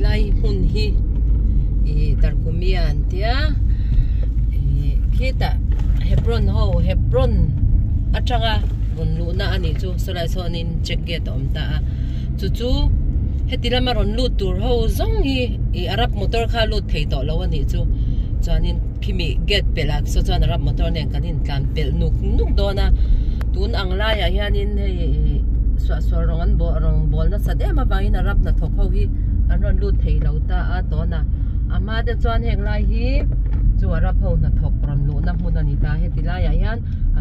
lai hmun hi tarkumian tia kita Hebron atanga ron luna ani chu solai sonin check get omta chu hetilama ron lut tur ho zong hi arab motor kha lut thei to lo ani chu chanin khimi get pelak so chan arab motor nen kanin tlan pel nuk dona tun angla ya hianin swa rongan rong bol na sade ma bangin arab na thok ho hi an ron lut thei lo ta a to na ama de chuan heng lai hi chu arab ho na thok ron lu na hmun ani ta hetilai ya hian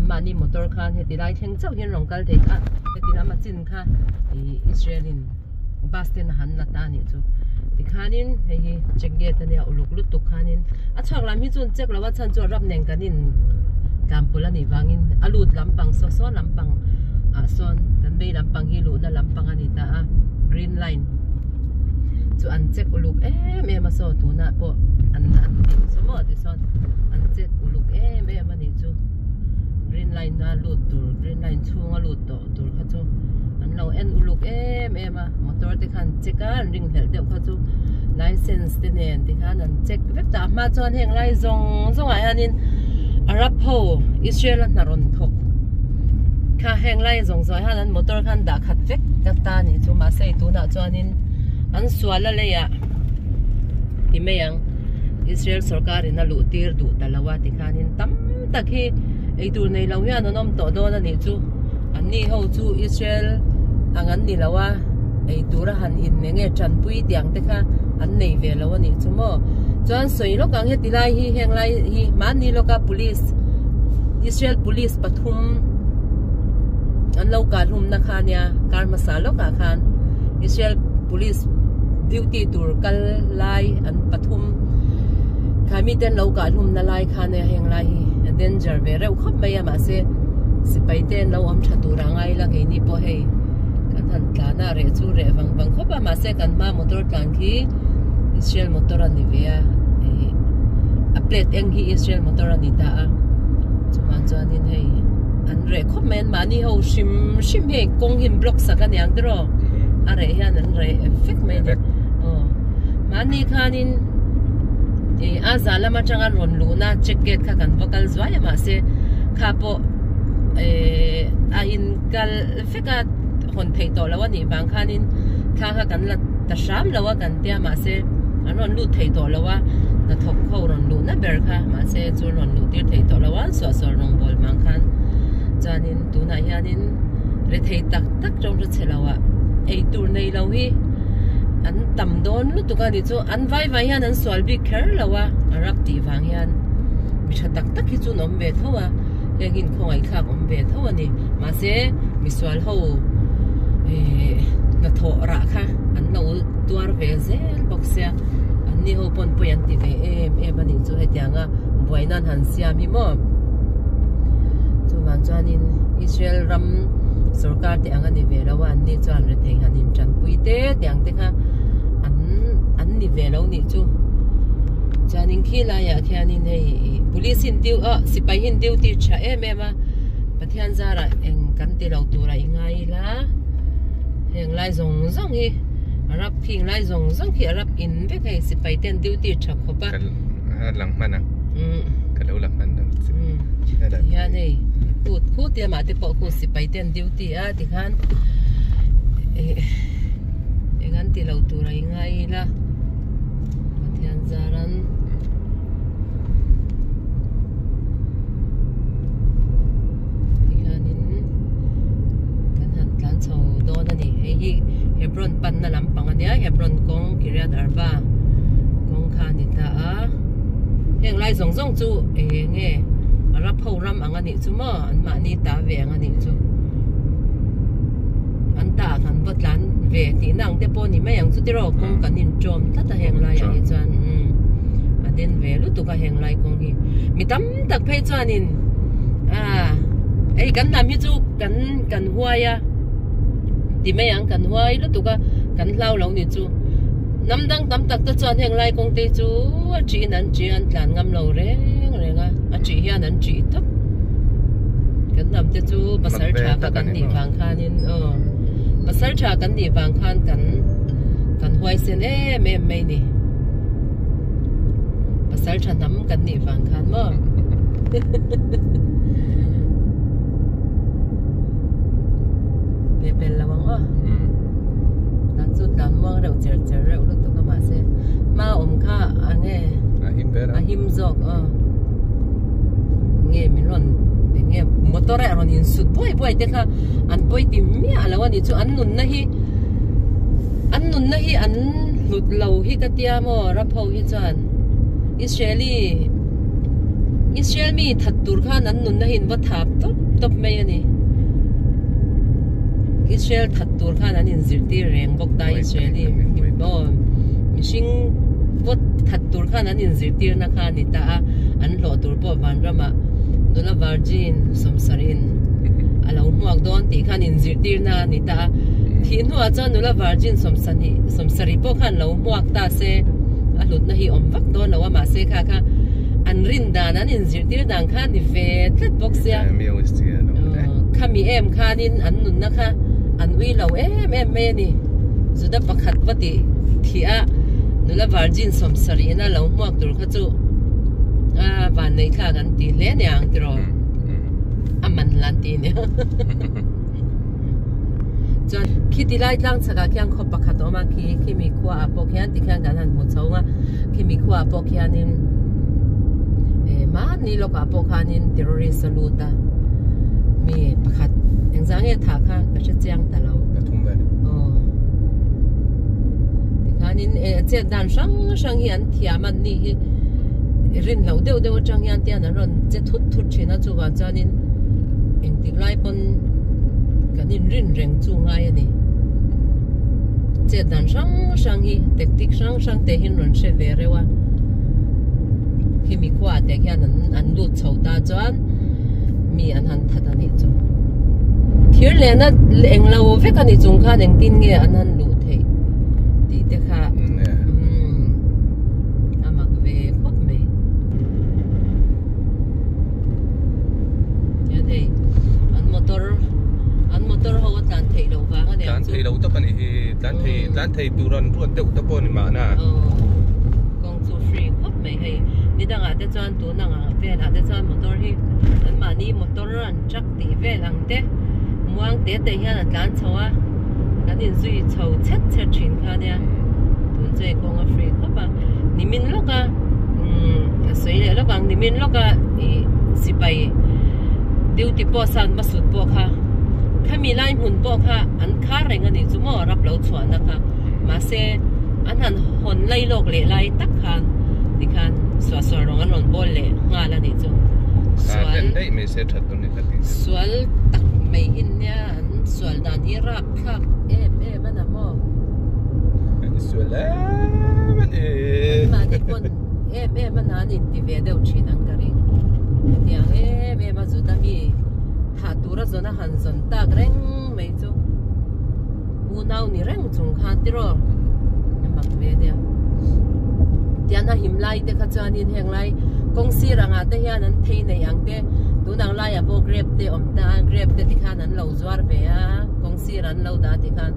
Hmanni motor khan hetilai theng chau hin rong kal thei kha hetilama chin kha Israelin basten han la ta ni chu tikhanin hei check gate ania uluk lut tu khanin achak lam hi chun check lawa chan chu rap neng kanin tampula ni wangin alut lampang so lampang son kan be lampang hi lu na lampang ani ta green line chu an check uluk ma so tu na po an so mo ti son an check uluk ma ni chu green line na lut tur green line chunga lut to tur kha chu an lo en uluk ma motor te khan check a ring hel deuh kha chu license te nen ti khan an check vek ta ma chuan heng lai zong ai hanin arab ho Israel na ron thok kha heng lai zong han an motor khan da khat vek ta ta ni chu ma sei tu na chuanin an suala le ya imeyang Israel sarkar ina lu tir du talawa ti khanin tam takhi eitur nei lo hian anom to do na ni chu anni ho chu Israel angan ni lawa eitura han in nge chan pui tiang te kha an nei ve lo ani chu mo chuan soi lo kang hetilai hi heng lai hi Hmanni loka police Israel police pathum an lo ka hlumna khania kar masalo ka khan Israel police duty tur kal lai an pathum khami ten lo ka hlumna lai khane heng lai hi danger ve reu khop mai ma se sipai ten lo am thatura ngai la ke ni po hei kan han tlana re chu re wang khopa ma se kan ma motor tlan khi Israel motor ani ve a plate eng hi Israel motor ani ta chuan chuanin hei an re khop men mani ho shim he kong him block sakan yang dro are hian an re effect mai Hmanni khanin azalama changan ron luna check gate kha kan vocal zwaya ma se kha po a in kal feka hon thei to lawa ni wang khanin kha kan la ta sham lawa kan tia ma se an ron lu thei to lawa na thok kho ron lu na ber kha ma se chu ron lu tir thei to lawa so rong bol mang khan chanin tu na hianin re thei tak trong ru chelawa ei tur nei lo hi an tam don lu tu ka ni chu an vai hian an swal bi kher lawa arab ti wang hian mi tha tak hi chu nom ve thowa hengin khongai khak om ve thowa ni ma se mi swal ho na tho ra kha an no tuar ve zel boxia an ni ho pon poyan ti ve ani chu hetianga boinan han siam hi mo chu man chuanin Israel ram sarkar te angani ve lawa ni chuan re thei hanin chan puite tiang te kha an ni ve lo ni chu chanin khila ya khianin hei police in diu sipai hin diu ti cha ma pathian zara eng kan ti lo tura ingai la heng lai zong hi arab phing lai zong hi arab in ve kai sipai ten diu ti cha khopa lang man ka lo lang man ya nei khu tia ma te po khu sipai ten diu ti ti khan engan ti lo tura ingai la pathian zaran hi Hebron pan na lampang ania Hebron kong Kiryat Arba kong khani ta heng lai zong chu nge arab ho ram angani chu mo an Hmanni ta ve angani chu an ta kan botlan ve ti nang te po ni mayang chu tiro kong kanin chom ta heng lai ani chuan aden ve lu tu ka heng lai kong hi mi tam tak phei chuanin ei kan nam hi chu kan huaya ti mayang kan huai lu tu ka kan hlau lo ni chu namdang tam tak ta chuan heng lai kong te chu chi an tlan ngam lo renga a chi hian an chi thap kan nam te chu pasal tha kan ni wang khanin pasal tha kan ni wang khan kan huai sen em mai ni pasal chanam kan ni wang khan mo le pel lawang o dan chu dan mo rau cher rau lu to ka ma se ma kha ange ahim zok nghe mình luôn nghe motor ai rồi in sụt boy thế kha anh boy tìm mía làวันนี้chú anh nun nahi anh lụt lâu hi cái tia mo rap hậu hi chuan Israel mi thật tur khan anh nun nahi bắt tháp top mấy anh Israel thật tur khan anh in zirti reng bốc ta Israeli bo mishing vot thật tur khan anh in zirti na khan ni ta anh lo tur po van rama nula virgin somsarin alo huak don ti khan in zirtir na ni ta thin huwa cha nula virgin somsari po khan lo huak ta se alut na hi om vak don lo ma se kha an rin dan an in zirtir dan khan ni ve tlet box ya khami em khanin an nun na kha an ui lo em me ni zuda pakhat pati thia nula virgin somsari na lo huak tur kha chu van này khác anh tí lẽ nhàng thì rồi mình làm tí nữa cho khi đi lại lang chắc là không bắt khát mà khi mình qua bốc hiện thì khi anh một số mà khi mình qua bốc hiện nên mà ni lúc bốc hiện terrorist luôn ta mình bắt khát anh sáng nghe thà khá cái chuyện giang ta lâu thì nên chuyện đàn sang hiện thì mình đi rin lâu đều trang yan tiền là rồi sẽ thút chuyện nó chú vào cho nên anh đi lại bên cái nên rin chú ngay này sẽ đàn sang hi tactic sang thể hiện rồi sẽ về rồi wa khi mình qua để cái anh lút sầu ta cho mi anh thật anh ấy cho thiếu lẽ nó anh lâu với cái này chúng ta anh tin nghe anh lút thế thì thế khác motor hawa tlan thei lo wanga ne tlan thei lo to kan hi tlan thei turon teu to pon ma na kong chu free khop mai hei ni danga te chuan tu na nga ve la te chuan motor hi an ma ni motor an truck ti ve lang te muang te hian an tlan chawa kan in zui chho chet thin kha ne tun chei kong a free khop a ni min loka sei le lokang ni min loka i sipai duty post san masut po kha khami lai hun po kha an kha reng ani chumo rap lo chuan na kha ma se an han hon lai lok le lai tak khan ti khan swa rong an ron bol le nga la ni chu swal dei me se that ton ni ka ti swal tak mai hin nya an swal dan hi rap khak em ana mo swal ma ni kon em ana ni ti ve deu chin an ka ri dia em azu da mi ha tura zona han zon ta reng mai chu u nau ni reng chung khan ti ro mak ve dia dia na him lai te kha chan in heng lai kong si ranga te hian an thei nei ang te tu nang lai a bo grab te om ta grab te ti khan an lo zwar ve a kong si ran lo da ti khan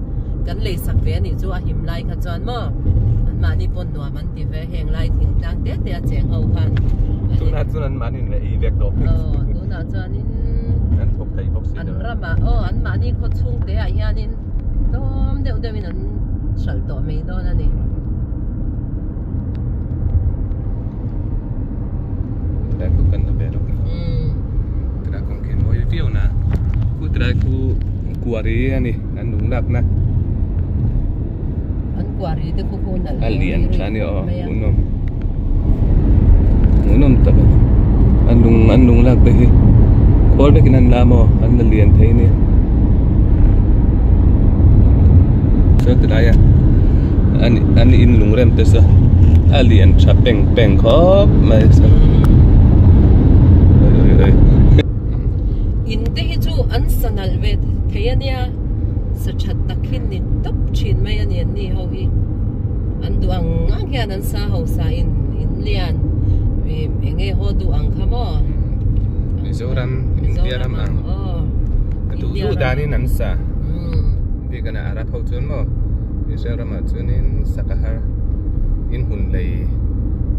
kan le sak ve ni chu a him lai kha chan mo an ma ni pon no man ti ve heng lai thing tang te a cheng ho khan tu na chuan man in le i vek do tu na chuan in an thok thei box an rama an ma ni kho chung te a hian in dom deuh in an sal to mai do na ni da ku kan da be do tra kong ken moi fiu na ku tra ku ari ani an nung lak na an kwari te ko ko na alien chani unom ta ba an nung lak be hi khol be kinan la mo an lien thei ni so ta ya an in lung rem te sa alien cha peng khop mai sa in te hi chu an sanal ve theiania sa that takhin ni top chin mai ani ni ho hi an duang ang hian an sa ho sa in lian ve enge ho du ang khamo Mizoram India ramang tu dani nan sa bi kana arap ho chun mo Israel mà cho nên sakahar in hun lei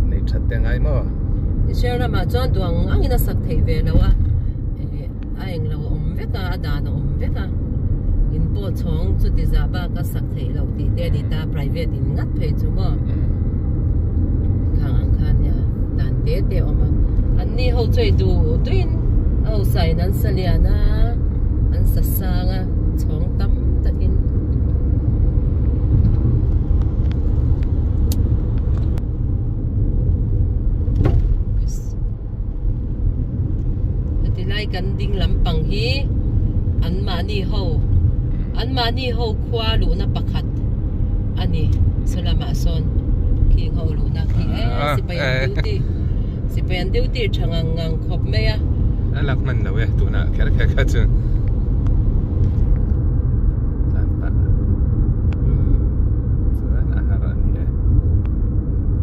nei chat teng ai mo Israel mà cho tuang ang ina sak thei ve lo a aeng lo om ve ka da no om ve ka in po chong chu ti za ba ka sak thei lo ti te ni ta private in ngat phei chu mo khang ang khan ya dan te te oma an ni ho chei du tuin au sai nan saliana an sa sanga chong tam takin lai kan ding lampang hi Hmanni ho khwa lu na pakhat ani salama son ki ho lu na ki si payan duty changang khop me ya alak man na we tu na kher kha chu tan pa chuan a haran ni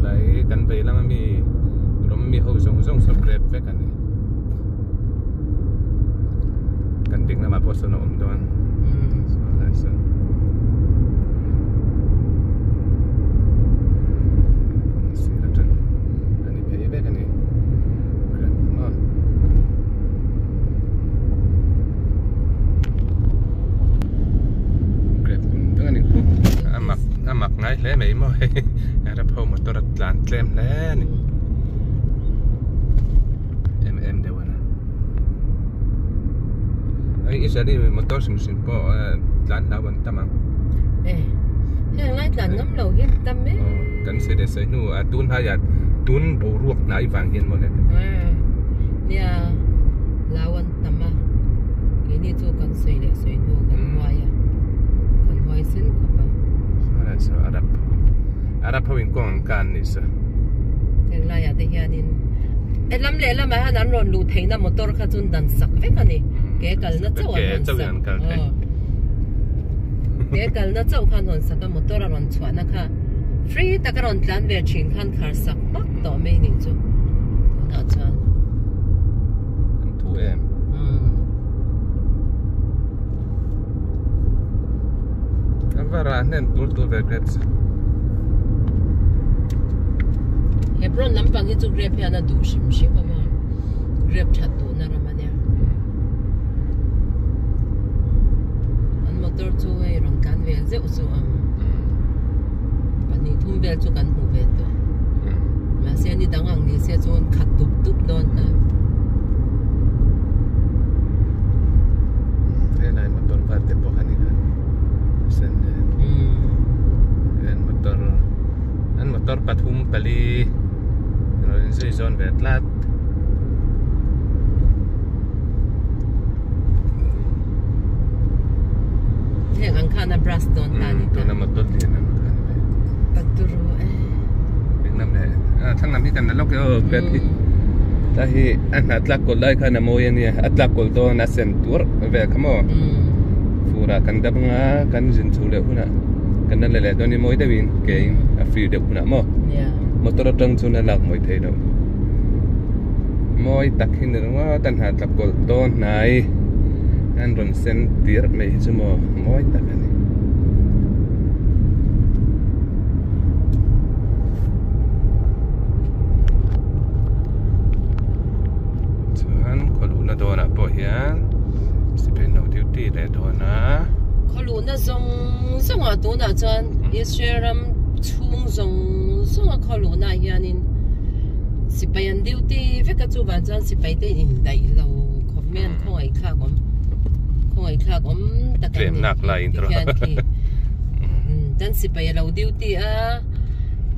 lai kan bei lama mi rom mi ho zong so grep ve kan ni kan ding nama po sono don so lesson si ratan ani pe be kan ni grab ma grab dengan ni amak ngai le mai mo ara pho motor tlan tlem le ni de wana ai isa ni motor sim po tlan lawan tamang heng lai tlan ngam lo hian tam me kan se de sai nu tun ha ya tun bo ruak nai wang hian mo le nia lawan tama ke ni chu kan sei le sei nu kan hoi sin ko ba so arab hawin kong kan ni sa heng lai ya te hianin lam le lam ha nan ron lu theina motor kha chun dan sak ve kani ke kal na chau an sak ke kal na chau khan hon sak motor ron chhuana kha free takaron tlan ve chin khan khar sak pak to me ni chu na chan an thu em avara nen tur ve grabs Hebron lampang hi chu grab hian a du shim ba ma grab that tu na ramania an motor chu ei ron kan vel zeu chu pani thum bel chu kan hu ve to ma se ni dangang ni se chu khat tup don ta ai motor parte po kanina sen an motor pathum pali rồi dây giòn về lát heng ang khana brass don ta ni to na motor ni na paturu bên nam này thằng nam hi kan na lok pet hi ta hi an atlak kol lai khana mo yani atlak kol to na sentur ve kamo fura kan dabnga kan jin chule huna kan na le doni moi dewin ke a free de huna mo motor tang chuna lak moi thei do moi takhin ronga tan ha tlak kol to nai an ron sen tir me chumo moi takani chuan kholuna dona po hian sipen no duty le dona kholuna zong a tu na chan Israel chung zong a kholuna hianin sipayan duty veka chu ban chan sipai te in dai lo comment khoi kha gom takan nak lai intro dan sipai lo duty a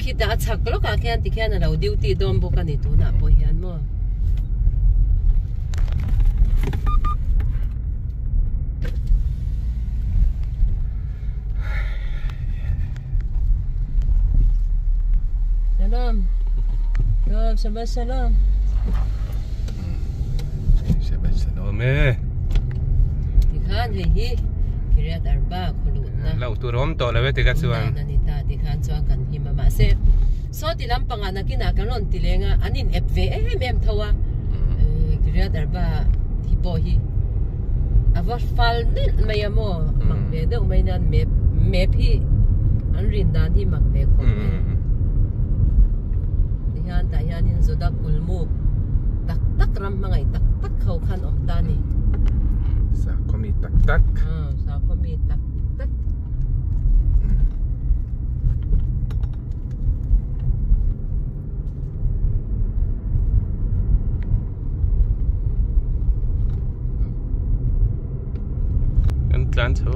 kita chak lo ka khian ti khian lo duty dom bo ka ni tu na po hian mo Shabbat shalom. Shabbat shalom Tikhan hi Kiryat Arba khuluna. Lau tu rom to lawe tiga chuan. Nanita tikhan chuan kan hi mama se. So tilam pangana kina kanon tilenga anin epve em thawa. Kiryat Arba hi po hi. Avar fal nen mayamo makbe de umainan map hi kan hi mak ve khom ti hian ta hian in zoda kulmu tak tak ram mangai tak tak khau khan om ta ni sa komi tak tak sa komi tak tak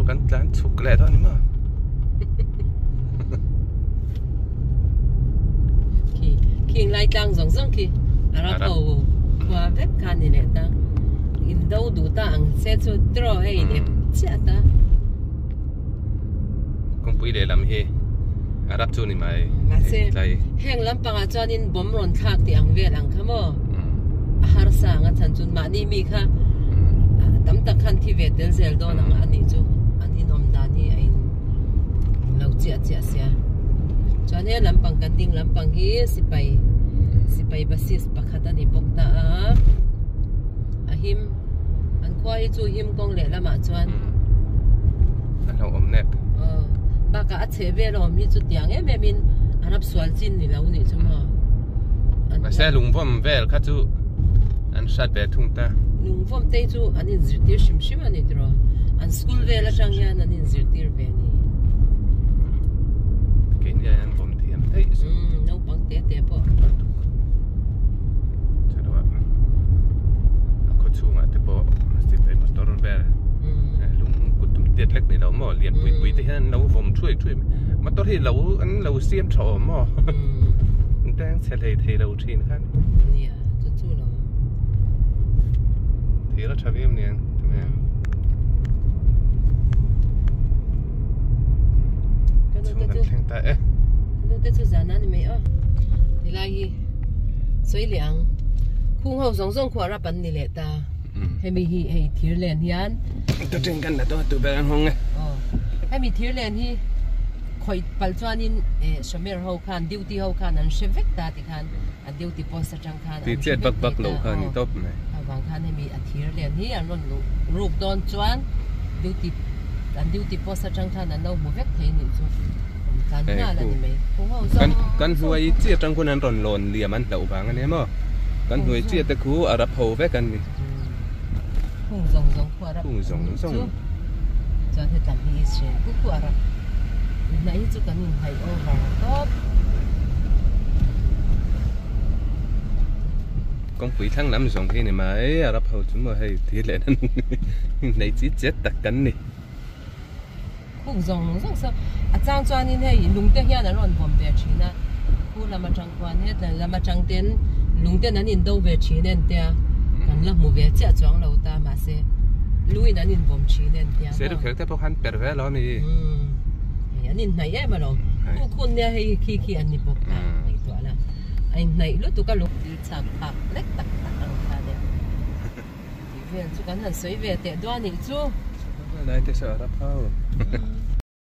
kan tlan chuk le đó ni ma king lai tang zong zong ki ara ko qua vep kan ni le ta in đâu đủ ta ang se chu tro hei de cha ta kong pui le lam hi arab chu ni mai ma se heng lam panga chuan in bom ron thak ti ang vel ang khamo har sa nga chan chun ma ni mi kha tam tak khan thi ve tel zel do nang ani chu ani nom da ni ai lau chia chia sia chuan he lam pang kan ding lam pang hi sipai basis pakhat ani bok ta a him an khoi chu him kong le lama chuan an lo om nek ba ka a che ve lo mi chu tiang em min arab swal chin ni lo ni chu ma ma se lung vom vel kha chu an shat ve thung ta lung vom te chu an in zirtir shim shim ani dro an school ve la chang yan an in zirtir ve ni ke ni an vom thiam thei no pang te te po chalo a ko chu ma te po sti pe motor vel lung kutum tiet lek ni lo mo lian pui pui te han lo vom thui thui motor hi lo an lo siam tho mo tang se thei lo thin khan nia chu chu lo thì nó cho em nè chúng ta thằng ta ấy nó tới chỗ giàn anh mấy ơ thì lại suy liang khung hậu giống giống khoa ra bắn đi lệ ta hay mi hi hay thiir lên hian tôi trên căn là tôi tụi bé ăn không ấy hay mi thiir lên hi khoi pal chuan in shomer ho khan duty ho khan an shevek ta ti khan an duty post atang khan thì chết bak bak lâu khan ni top này wang khan he mi athir len hi an ron rup don chuan duty post atang khan an lo mu vek thei ni chu kan na la ni me khung ho zong kan huai chi atang kun an ron lon liam an lo bang an emo kan huai chi te khu arab ho vek kan ni khung zong zong khu arab khung zong zong chuan he tam hi se khu arab nãy chú cần nhìn thấy over top con quỷ thằng lắm rồi khi này mà ấy Arab hậu chúng mà hay thì lại này chỉ chết tật cắn này khung rong sao à trang cho nên hay lùng tê hiện là luôn vòng về chỉ na khu làm trang quan hết là làm trang tiền lùng tê là nhìn đâu về chỉ nên tê còn là một về chết trang lâu ta mà sẽ lui là nhìn vòng chỉ nên tê sẽ được khởi theo hắn bẹt vé lo này anh này em mà rồi, cô này hay khi anh đi bốc ta, này tuổi là anh này lúc tụi cái lúc đi chạm bạc lách tắc tắc ăn ta đấy, thì về chú cái thằng sấy về tệ đoan này chú, đây thế sợ đắp ao.